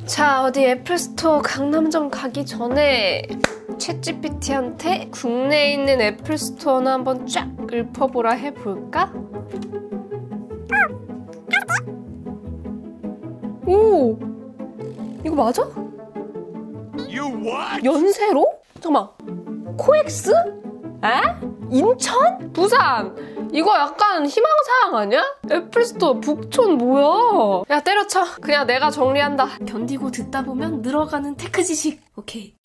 자, 어디 애플스토어 강남점 가기 전에 챗GPT한테 국내에 있는 애플스토어나 한번 쫙 읊어보라 해볼까? 오! 이거 맞아? 연세로? 잠깐만, 코엑스? 에? 인천? 부산? 이거 약간 희망사항 아니야? 애플스토어 북촌 뭐야? 야, 때려쳐. 그냥 내가 정리한다. 견디고 듣다 보면 늘어가는 테크 지식. 오케이.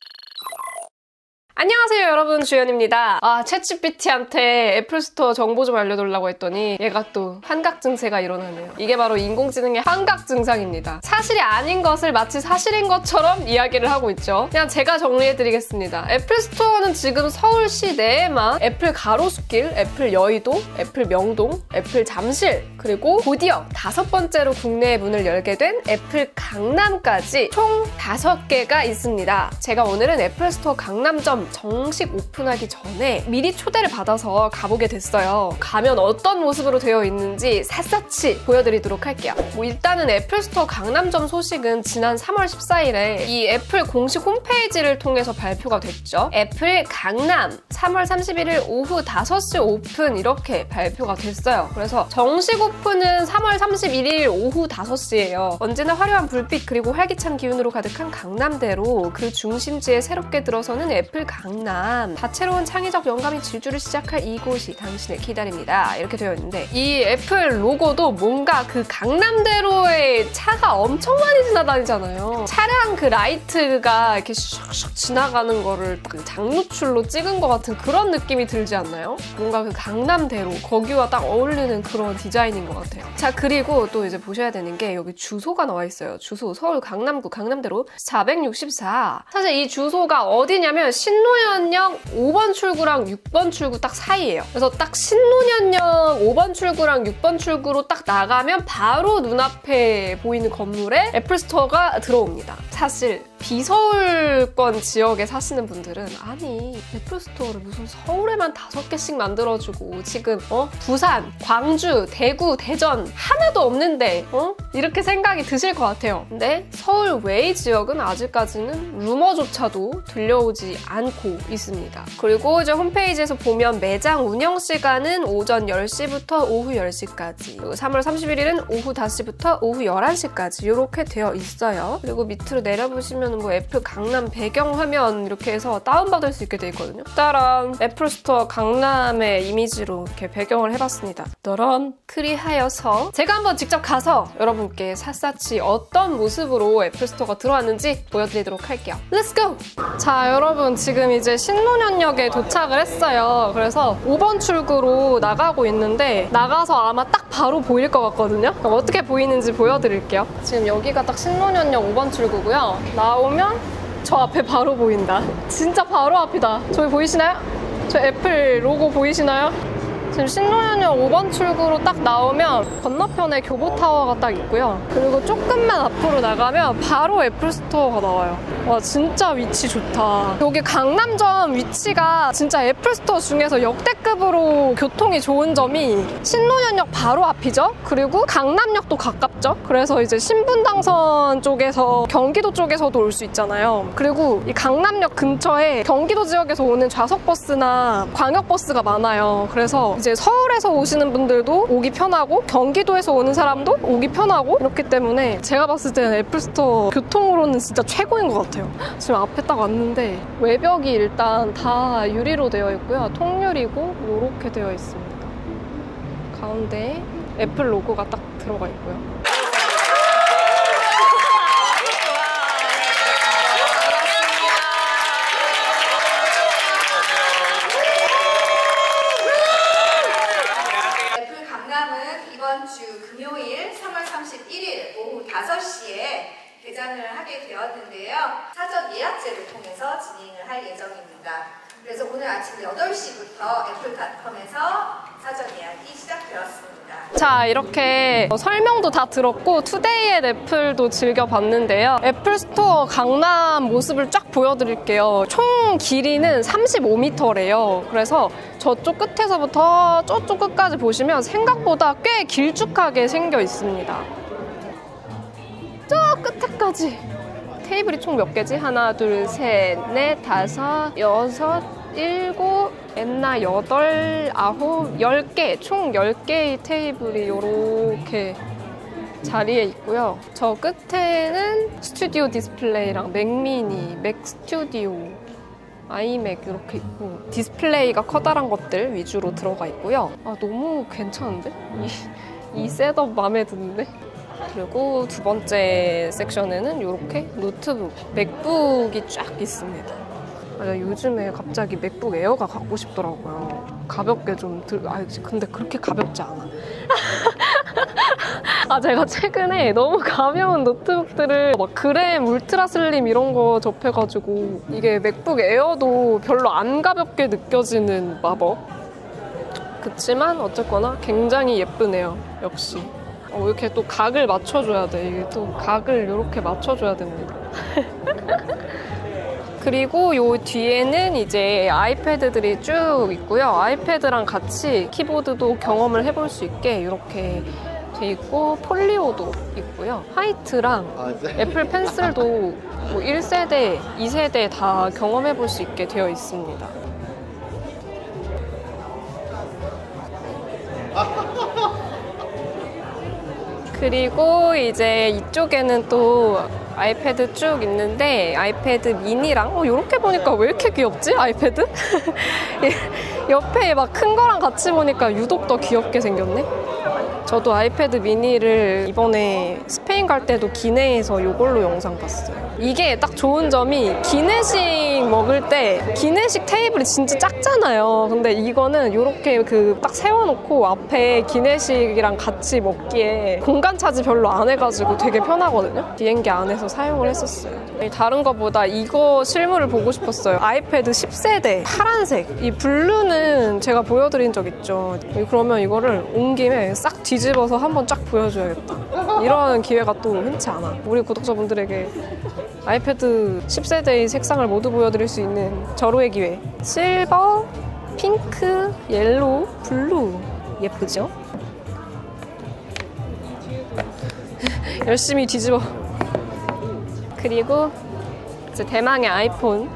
안녕하세요, 여러분. 주연입니다. 챗GPT한테 애플스토어 정보 좀 알려달라고 했더니 얘가 또 환각 증세가 일어나네요. 이게 바로 인공지능의 환각 증상입니다. 사실이 아닌 것을 마치 사실인 것처럼 이야기를 하고 있죠. 그냥 제가 정리해드리겠습니다. 애플스토어는 지금 서울시 내에만 애플 가로수길, 애플 여의도, 애플 명동, 애플 잠실, 그리고 곧이어 5번째로 국내에 문을 열게 된 애플 강남까지 총 5개가 있습니다. 제가 오늘은 애플스토어 강남점 정식 오픈하기 전에 미리 초대를 받아서 가보게 됐어요. 가면 어떤 모습으로 되어 있는지 샅샅이 보여드리도록 할게요. 일단은 애플스토어 강남점 소식은 지난 3월 14일에 이 애플 공식 홈페이지를 통해서 발표가 됐죠. 애플 강남 3월 31일 오후 5시 오픈 이렇게 발표가 됐어요. 그래서 정식 오픈은 3월 31일 오후 5시예요. 언제나 화려한 불빛 그리고 활기찬 기운으로 가득한 강남대로 그 중심지에 새롭게 들어서는 애플 강남. 다채로운 창의적 영감이 질주를 시작할 이곳이 당신을 기다립니다. 이렇게 되어 있는데 이 애플 로고도 뭔가 그 강남대로에 차가 엄청 많이 지나다니잖아요. 차량 그 라이트가 이렇게 슉슉 지나가는 거를 그 장노출로 찍은 것 같은 그런 느낌이 들지 않나요? 뭔가 그 강남대로 거기와 딱 어울리는 그런 디자인인 것 같아요. 자, 그리고 또 이제 보셔야 되는 게 여기 주소가 나와 있어요. 주소 서울 강남구 강남대로 464. 사실 이 주소가 어디냐면 신논현역 5번 출구랑 6번 출구 딱 사이예요. 그래서 딱 신논현역 5번 출구랑 6번 출구로 딱 나가면 바로 눈앞에 보이는 건물에 애플스토어가 들어옵니다. 사실 비서울권 지역에 사시는 분들은 아니 애플스토어를 무슨 서울에만 5개씩 만들어주고 지금 부산, 광주, 대구, 대전 하나도 없는데 이렇게 생각이 드실 것 같아요. 근데 서울 외의 지역은 아직까지는 루머조차도 들려오지 않고 있습니다. 그리고 이제 홈페이지에서 보면 매장 운영 시간은 오전 10시부터 오후 10시까지 그리고 3월 31일은 오후 5시부터 오후 11시까지 이렇게 되어 있어요. 그리고 밑으로 내려보시면 뭐 애플 강남 배경 화면 이렇게 해서 다운받을 수 있게 돼 있거든요. 따란 애플스토어 강남의 이미지로 이렇게 배경을 해봤습니다. 너런 그리하여서 제가 한번 직접 가서 여러분께 샅샅이 어떤 모습으로 애플스토어가 들어왔는지 보여드리도록 할게요. Let's go! 자, 여러분 지금 이제 신논현역에 도착을 했어요. 그래서 5번 출구로 나가고 있는데 나가서 아마 딱 바로 보일 것 같거든요. 그럼 어떻게 보이는지 보여드릴게요. 지금 여기가 딱 신논현역 5번 출구고요. 나오면 저 앞에 바로 보인다. 진짜 바로 앞이다. 저기 보이시나요? 저 애플 로고 보이시나요? 지금 신논현역 5번 출구로 딱 나오면 건너편에 교보타워가 딱 있고요. 그리고 조금만 앞으로 나가면 바로 애플스토어가 나와요. 와, 진짜 위치 좋다. 여기 강남점 위치가 진짜 애플스토어 중에서 역대급으로 교통이 좋은 점이 신논현역 바로 앞이죠. 그리고 강남역도 가깝죠. 그래서 이제 신분당선 쪽에서 경기도 쪽에서도 올 수 있잖아요. 그리고 이 강남역 근처에 경기도 지역에서 오는 좌석버스나 광역버스가 많아요. 그래서 이제 서울에서 오시는 분들도 오기 편하고 경기도에서 오는 사람도 오기 편하고 이렇기 때문에 제가 봤을 때는 애플스토어 교통으로는 진짜 최고인 것 같아요. 지금 앞에 딱 왔는데 외벽이 일단 다 유리로 되어 있고요. 통유리고 이렇게 되어 있습니다. 가운데 애플 로고가 딱 들어가 있고요. 이번 주 금요일 3월 31일 오후 5시에 개장을 하게 되었는데요. 사전 예약제를 통해서 진행을 할 예정입니다. 그래서 오늘 아침 8시부터 애플닷컴에서 사전 예약이 시작되었습니다. 자, 이렇게 설명도 다 들었고 투데이 앳 애플도 즐겨봤는데요. 애플스토어 강남 모습을 쫙 보여드릴게요. 총 길이는 35m래요. 그래서 저쪽 끝에서부터 저쪽 끝까지 보시면 생각보다 꽤 길쭉하게 생겨 있습니다. 저 끝에까지 테이블이 총 몇 개지? 하나, 둘, 셋, 넷, 다섯, 여섯, 일곱, 엔나, 여덟, 아홉, 10개, 총 10개의 테이블이 이렇게 자리에 있고요. 저 끝에는 스튜디오 디스플레이랑 맥미니, 맥스튜디오, 아이맥 이렇게 있고 디스플레이가 커다란 것들 위주로 들어가 있고요. 아, 너무 괜찮은데? 이 셋업 마음에 드는데? 그리고 두 번째 섹션에는 이렇게 노트북, 맥북이 쫙 있습니다. 요즘에 갑자기 맥북 에어가 갖고 싶더라고요. 가볍게 좀 근데 그렇게 가볍지 않아. 제가 최근에 너무 가벼운 노트북들을 막 그램 울트라 슬림 이런 거 접해가지고 이게 맥북 에어도 별로 안 가볍게 느껴지는 마법. 그치만 어쨌거나 굉장히 예쁘네요. 역시. 이렇게 또 각을 맞춰줘야 돼. 이게 또 각을 이렇게 맞춰줘야 됩니다. 그리고 요 뒤에는 이제 아이패드들이 쭉 있고요. 아이패드랑 같이 키보드도 경험을 해볼 수 있게 이렇게 돼 있고 폴리오도 있고요. 화이트랑 애플 펜슬도 뭐 1세대, 2세대 다 경험해볼 수 있게 되어 있습니다. 그리고 이제 이쪽에는 또 아이패드 쭉 있는데 아이패드 미니랑 이렇게 보니까 왜 이렇게 귀엽지? 아이패드? 옆에 막 큰 거랑 같이 보니까 유독 더 귀엽게 생겼네. 저도 아이패드 미니를 이번에 스페인 갈 때도 기내에서 이걸로 영상 봤어요. 이게 딱 좋은 점이 기내식 먹을 때 기내식 테이블이 진짜 작잖아요. 근데 이거는 이렇게 딱 세워놓고 앞에 기내식이랑 같이 먹기에 공간 차지 별로 안 해가지고 되게 편하거든요. 비행기 안에서 사용을 했었어요. 다른 거보다 이거 실물을 보고 싶었어요. 아이패드 10세대 파란색. 이 블루는 제가 보여드린 적 있죠. 그러면 이거를 온 김에 싹 뒤집어서 한번 쫙 보여줘야겠다. 이런 기회가 또 흔치 않아. 우리 구독자분들에게 아이패드 10세대의 색상을 모두 보여드릴 수 있는 절호의 기회. 실버, 핑크, 옐로우, 블루. 예쁘죠? 열심히 뒤집어. 그리고 이제 대망의 아이폰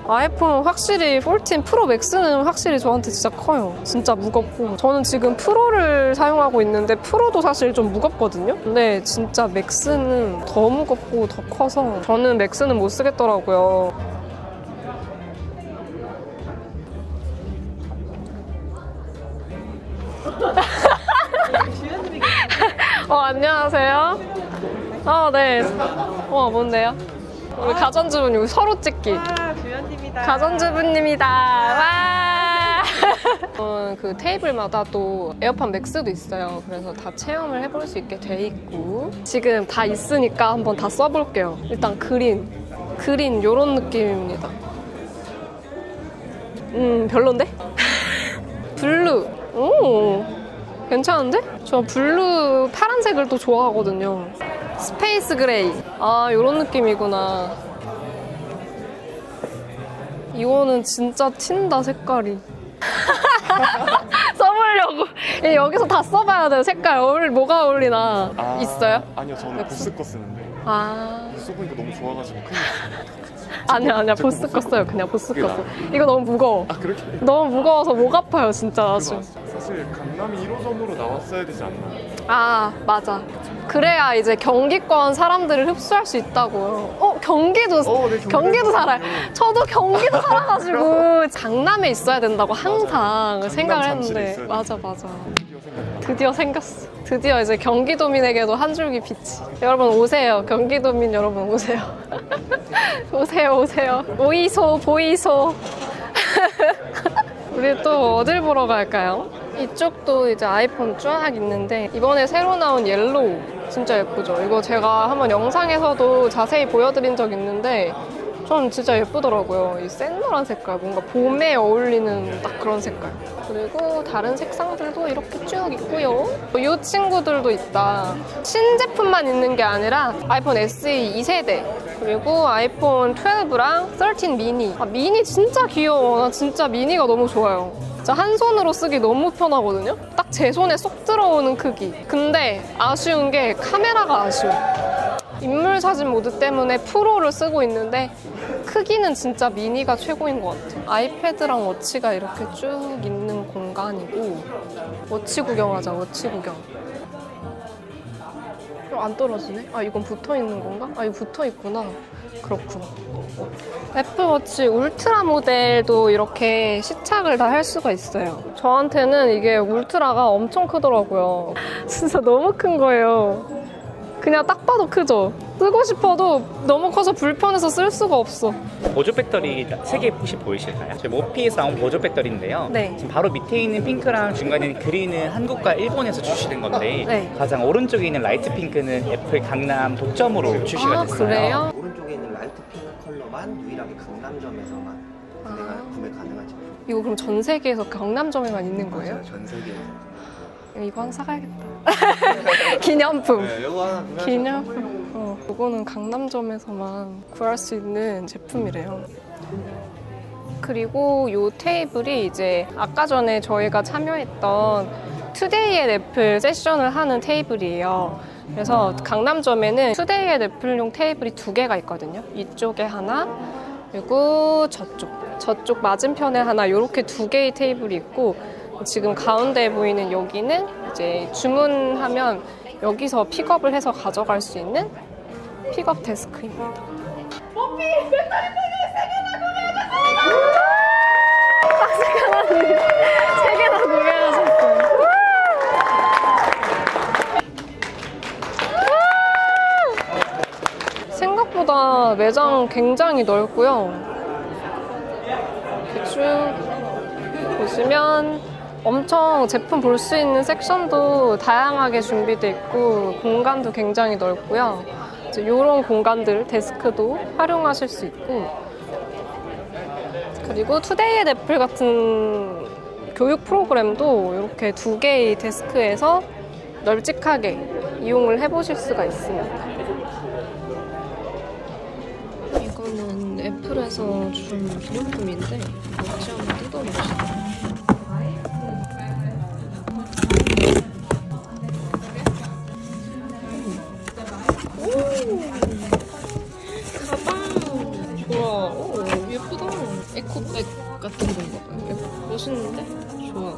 확실히 14 프로 맥스는 확실히 저한테 진짜 커요. 진짜 무겁고 저는 지금 프로를 사용하고 있는데 프로도 사실 좀 무겁거든요. 근데 진짜 맥스는 더 무겁고 더 커서 저는 맥스는 못 쓰겠더라고요. 안녕하세요. 네. 뭔데요? 우리 가전주부님, 우리 서로 찍기. 주연님이다. 가전주부님이다. 와! 그 테이블마다 또 에어팟 맥스도 있어요. 그래서 다 체험을 해볼 수 있게 돼 있고 지금 다 있으니까 한번 다 써볼게요. 일단 그린 요런 느낌입니다. 별론데? 블루. 오, 괜찮은데? 저 블루 파란색을 또 좋아하거든요. 스페이스 그레이. 요런 느낌이구나. 이거는 진짜 튄다, 색깔이. 써보려고. 여기서 다 써봐야 돼요, 색깔. 뭐가 어울리나. 있어요? 아니요, 저는 보스 거 쓰는데. 써보니까 너무 좋아가지고 큰일 아니야, 보스 거 써요. 그냥 보스 거 써. 이거 너무 무거워. 그렇게? 너무 무거워서 목 아파요, 진짜. 아주. 사실 강남이 1호점으로 나왔어야 되지 않나? 맞아. 그래야 이제 경기권 사람들을 흡수할 수 있다고요. 경기도 네, 경기도 살아요. 저도 경기도 살아가지고 강남에 있어야 된다고 항상 생각을 했는데 맞아. 드디어 생겼어. 드디어 이제 경기도민에게도 한 줄기 빛이. 여러분 오세요. 경기도민 여러분 오세요. 오세요. 보이소. 우리 또 어딜 보러 갈까요? 이쪽도 이제 아이폰 쫙 있는데 이번에 새로 나온 옐로우 진짜 예쁘죠? 이거 제가 한번 영상에서도 자세히 보여드린 적 있는데 전 진짜 예쁘더라고요. 이 센노란 색깔, 뭔가 봄에 어울리는 딱 그런 색깔. 그리고 다른 색상들도 이렇게 쭉 있고요. 이 친구들도 있다. 신제품만 있는 게 아니라 아이폰 SE 2세대 그리고 아이폰 12랑 13 미니. 미니 진짜 귀여워. 나 진짜 미니가 너무 좋아요. 진짜 한 손으로 쓰기 너무 편하거든요. 딱 제 손에 쏙 들어오는 크기. 근데 아쉬운 게 카메라가 아쉬워. 인물 사진 모드 때문에 프로를 쓰고 있는데 크기는 진짜 미니가 최고인 것 같아요. 아이패드랑 워치가 이렇게 쭉 있는 공간이고 워치 구경하자, 워치 구경. 안 떨어지네? 아, 이건 붙어있는 건가? 아, 이거 붙어있구나. 그렇구나. 애플워치 울트라 모델도 이렇게 시착을 다 할 수가 있어요. 저한테는 이게 울트라가 엄청 크더라고요. 진짜 너무 큰 거예요. 그냥 딱 봐도 크죠? 쓰고 싶어도 너무 커서 불편해서 쓸 수가 없어. 보조 배터리 3개 혹시 보이실까요? 저희 모피에서 나온 보조 배터리인데요. 네. 지금 바로 밑에 있는 핑크랑 중간에 있는 그린은 한국과 일본에서 출시된 건데 네. 가장 오른쪽에 있는 라이트 핑크는 애플 강남 독점으로 출시가 됐어요. 그래요? 오른쪽에 있는 라이트 핑크 컬러만 유일하게 강남점에서만 구매 가능한 제품. 이거 그럼 전 세계에서 강남점에만 있는 거예요? 맞아요, 전 세계에서. 이거 하나 사가야겠다. 기념품. 네, 이거 하나 구매하셔서 기념품. 이거는 강남점에서만 구할 수 있는 제품이래요. 그리고 이 테이블이 이제 아까 전에 저희가 참여했던 투데이 앳 애플 세션을 하는 테이블이에요. 그래서 강남점에는 투데이 앳 애플용 테이블이 2개가 있거든요. 이쪽에 하나, 그리고 저쪽 맞은편에 하나, 이렇게 2개의 테이블이 있고, 지금 가운데에 보이는 여기는 이제 주문하면 여기서 픽업을 해서 가져갈 수 있는 픽업 데스크입니다. 뽀삐! 배터리 구매하셨어요! 3개나 구매하셨어요. 생각보다 매장 굉장히 넓고요. 이렇게 쭉 보시면 엄청 제품 볼 수 있는 섹션도 다양하게 준비되어 있고 공간도 굉장히 넓고요. 이런 공간들, 데스크도 활용하실 수 있고, 그리고 투데이 앳 애플 같은 교육 프로그램도 이렇게 2개의 데스크에서 널찍하게 이용을 해보실 수가 있습니다. 이거는 애플에서 준 기념품인데 같이 한번 뜯어봅시다. 가방! 좋아. 오, 예쁘다. 에코백 같은 건가 봐요. 멋있는데? 좋아.